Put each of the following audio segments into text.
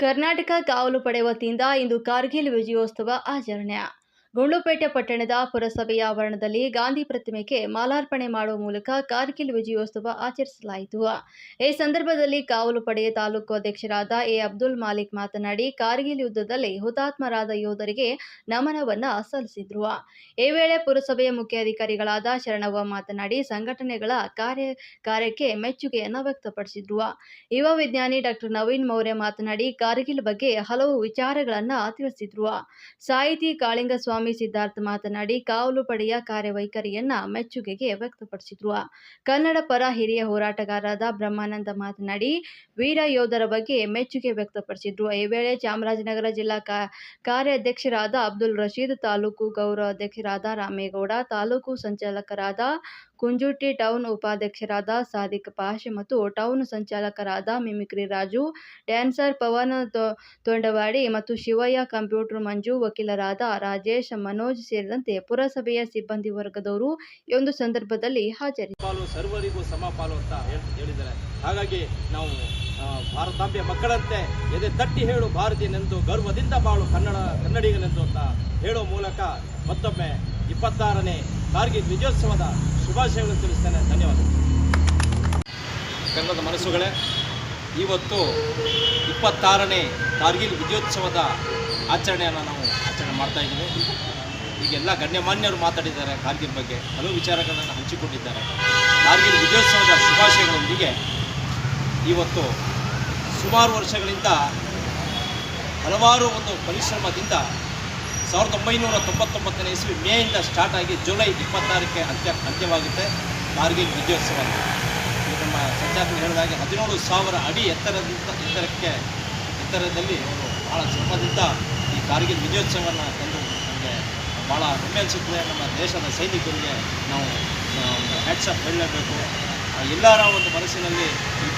ಕರ್ನಾಟಕ ಕಾವಲು ಪಡೆ ವತಿಯಿಂದ ಇಂದು ಕಾರ್ಗಿಲ್ ವಿಜಯೋತ್ಸವ ಆಚರಣೆ. ಗುಂಡ್ಲುಪೇಟೆ ಪಟ್ಟಣದ ಪುರಸಭೆಯ ಆವರಣದಲ್ಲಿ ಗಾಂಧಿ ಪ್ರತಿಮೆಗೆ ಮಾಲಾರ್ಪಣೆ ಮಾಡುವ ಮೂಲಕ ಕಾರ್ಗಿಲ್ ವಿಜಯೋತ್ಸವ ಆಚರಿಸಲಾಯಿತು. ಈ ಸಂದರ್ಭದಲ್ಲಿ ಕಾವಲು ಪಡೆಯ ತಾಲೂಕು ಅಧ್ಯಕ್ಷರಾದ ಎ. ಅಬ್ದುಲ್ ಮಾಲಿಕ್ ಮಾತನಾಡಿ, ಕಾರ್ಗಿಲ್ ಯುದ್ಧದಲ್ಲಿ ಹುತಾತ್ಮರಾದ ಯೋಧರಿಗೆ ನಮನವನ್ನ ಸಲ್ಲಿಸಿದರು. ಈ ವೇಳೆ ಪುರಸಭೆಯ ಮುಖ್ಯಾಧಿಕಾರಿಗಳಾದ ಶರಣವ್ವ ಮಾತನಾಡಿ, ಸಂಘಟನೆಗಳ ಕಾರ್ಯಕ್ಕೆ ಮೆಚ್ಚುಗೆಯನ್ನು ವ್ಯಕ್ತಪಡಿಸಿದರು. ಯುವ ವಿಜ್ಞಾನಿ ಡಾ. ನವೀನ್ ಮೌರ್ಯ ಮಾತನಾಡಿ, ಕಾರ್ಗಿಲ್ ಬಗ್ಗೆ ಹಲವು ವಿಚಾರಗಳನ್ನು ತಿಳಿಸಿದರು. ಸಾಹಿತಿ ಕಾಳಿಂಗಸ್ವಾಮಿ ಸಿದ್ಧಾರ್ಥ ಮಾತನಾಡಿ, ಕಾವಲು ಪಡೆಯ ಕಾರ್ಯವೈಖರಿಯನ್ನ ಮೆಚ್ಚುಗೆಗೆ ವ್ಯಕ್ತಪಡಿಸಿದರು. ಕನ್ನಡ ಪರ ಹಿರಿಯ ಹೋರಾಟಗಾರರಾದ ಬ್ರಹ್ಮಾನಂದ ಮಾತನಾಡಿ, ವೀರ ಯೋಧರ ಬಗ್ಗೆ ಮೆಚ್ಚುಗೆ ವ್ಯಕ್ತಪಡಿಸಿದರು. ಈ ವೇಳೆ ಚಾಮರಾಜನಗರ ಜಿಲ್ಲಾ ಕಾರ್ಯಾಧ್ಯಕ್ಷರಾದ ಅಬ್ದುಲ್ ರಶೀದ್, ತಾಲೂಕು ಗೌರವ ಅಧ್ಯಕ್ಷರಾದ ರಾಮೇಗೌಡ, ತಾಲೂಕು ಸಂಚಾಲಕರಾದ ಕುಂಜುಟಿ, ಟೌನ್ ಉಪಾಧ್ಯಕ್ಷರಾದ ಸಾದಿಕ್ ಪಾಷ್ ಮತ್ತು ಟೌನ್ ಸಂಚಾಲಕರಾದ ಮಿಮಿಕ್ರಿ ರಾಜು, ಡ್ಯಾನ್ಸರ್ ಪವನ್ ತೊಂಡವಾಡಿ ಮತ್ತು ಶಿವಯ್ಯ, ಕಂಪ್ಯೂಟರ್ ಮಂಜು, ವಕೀಲರಾದ ರಾಜೇಶ್, ಮನೋಜ್ ಸೇರಿದಂತೆ ಪುರಸಭೆಯ ಸಿಬ್ಬಂದಿ ವರ್ಗದವರು ಈ ಒಂದು ಸಂದರ್ಭದಲ್ಲಿ ಹಾಜರಿದ್ದರು. ಸರ್ವರಿಗೂ ಸಮಪಾಲು ಅಂತ ಹೇಳಿದ್ದಾರೆ. ಹಾಗಾಗಿ ನಾವು ಭಾರತಾಂಬೆಯ ಮಕ್ಕಳಂತೆ ಎದೆ ತಟ್ಟಿ ಹೇಳು ಭಾರತೀಯನೆಂದು, ಗರ್ವದಿಂದ ಬಾಳು ಕನ್ನಡಿಗನೆಂದು ಅಂತ ಹೇಳೋ ಮೂಲಕ ಮತ್ತೊಮ್ಮೆ 26ನೇ ಕಾರ್ಗಿಲ್ ವಿಜಯೋತ್ಸವದ ಶುಭಾಶಯಗಳನ್ನು ತಿಳಿಸ್ತೇನೆ. ಧನ್ಯವಾದಗಳು. ಕನ್ನಡದ ಮನಸ್ಸುಗಳೇ, ಇವತ್ತು 26ನೇ ಕಾರ್ಗಿಲ್ ವಿಜಯೋತ್ಸವದ ಆಚರಣೆಯನ್ನು ನಾವು ಆಚರಣೆ ಮಾಡ್ತಾ ಇದ್ದೀವಿ. ಈಗೆಲ್ಲ ಗಣ್ಯಮಾನ್ಯರು ಮಾತಾಡಿದ್ದಾರೆ. ಕಾರ್ಗಿಲ್ ಬಗ್ಗೆ ಹಲವು ವಿಚಾರಗಳನ್ನು ಹಂಚಿಕೊಂಡಿದ್ದಾರೆ. ಕಾರ್ಗಿಲ್ ವಿಜಯೋತ್ಸವದ ಶುಭಾಶಯಗಳೊಂದಿಗೆ ಇವತ್ತು ಸುಮಾರು ವರ್ಷಗಳಿಂದ ಹಲವಾರು ಒಂದು ಪರಿಶ್ರಮದಿಂದ 1999ನೇ ಇಸ್ವಿ ಮೇಯಿಂದ ಸ್ಟಾರ್ಟ್ ಆಗಿ ಜುಲೈ 26ಕ್ಕೆ ಅಂತ್ಯವಾಗುತ್ತೆ ಕಾರ್ಗಿಲ್ ವಿಜಯೋತ್ಸವ. ನಮ್ಮ ಸಂಚಾಲಕರು ಹೇಳಿದಾಗೆ 17,000 ಅಡಿ ಎತ್ತರದಲ್ಲಿ ಅವರು ಭಾಳ ಶ್ರಮದಿಂದ ಈ ಕಾರ್ಗಿಲ್ ವಿಜಯೋತ್ಸವವನ್ನು ತಂದು ನಮಗೆ ಭಾಳ ಹೆಮ್ಮೆ ಅನಿಸುತ್ತದೆ. ನಮ್ಮ ದೇಶದ ಸೈನಿಕರಿಗೆ ನಾವು ಹ್ಯಾಟ್ಸ್ ಆಫ್ ಹೇಳಲೇಬೇಕು. ಎಲ್ಲರ ಒಂದು ಮನಸ್ಸಿನಲ್ಲಿ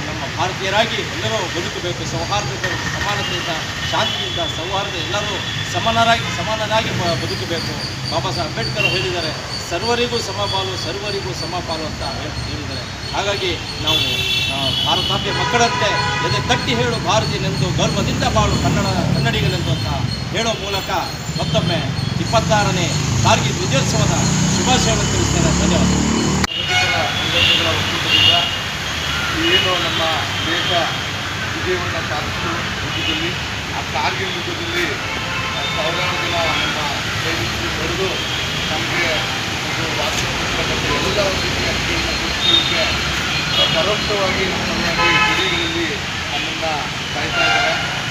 ನಮ್ಮ ಭಾರತೀಯರಾಗಿ ಎಲ್ಲರೂ ಬದುಕಬೇಕು, ಸೌಹಾರ್ದತೆ, ಸಮಾನತೆಯಿಂದ, ಶಾಂತಿಯಿಂದ, ಸೌಹಾರ್ದ, ಎಲ್ಲರೂ ಸಮಾನರಾಗಿ ಬದುಕಬೇಕು. ಬಾಬಾ ಸಾಹೇಬ್ ಅಂಬೇಡ್ಕರ್ ಹೇಳಿದ್ದಾರೆ, ಸರ್ವರಿಗೂ ಸಮಪಾಲು ಅಂತ ಹೇಳಿದ್ದಾರೆ. ಹಾಗಾಗಿ ನಾವು ಭಾರತಾಂಬೆಯ ಮಕ್ಕಳಂತೆ ಎದೆ ತಟ್ಟಿ ಹೇಳು ಭಾರತೀಯನೆಂದು, ಗರ್ವದಿಂದ ಬಾಳು ಕನ್ನಡಿಗನೆಂದು ಅಂತ ಹೇಳೋ ಮೂಲಕ ಮತ್ತೊಮ್ಮೆ 26ನೇ ಕಾರ್ಗಿಲ್ ವಿಜಯೋತ್ಸವದ ಶುಭಾಶಯವನ್ನು ತಿಳಿಸ್ತೇನೆ. ಧನ್ಯವಾದಗಳು. ಏನು ನಮ್ಮ ದೇಶ ವಿಜಯವನ್ನು ಸಾಧಿಸಿತು ಯುದ್ಧದಲ್ಲಿ, ಆ ಕಾರ್ಗಿಲ್ ಯುದ್ಧದಲ್ಲಿ ಸಾವಿರಾರು ಜನ ನಮ್ಮ ಸೈನಿಕರು ಬರೆದು ನಮಗೆ ಒಂದು ವಾಸ್ತವಿಕತೆ ಎಲ್ಲ ರೀತಿಯ ಅಕ್ಕಿಯನ್ನು ಗುರುತಿಸಲಿಕ್ಕೆ ಪರೋಕ್ಷವಾಗಿ ನಮ್ಮಲ್ಲಿ ಗಡಿಗಳಲ್ಲಿ ನಮ್ಮನ್ನು ಕಾಯ್ತಾ ಇದ್ದಾರೆ.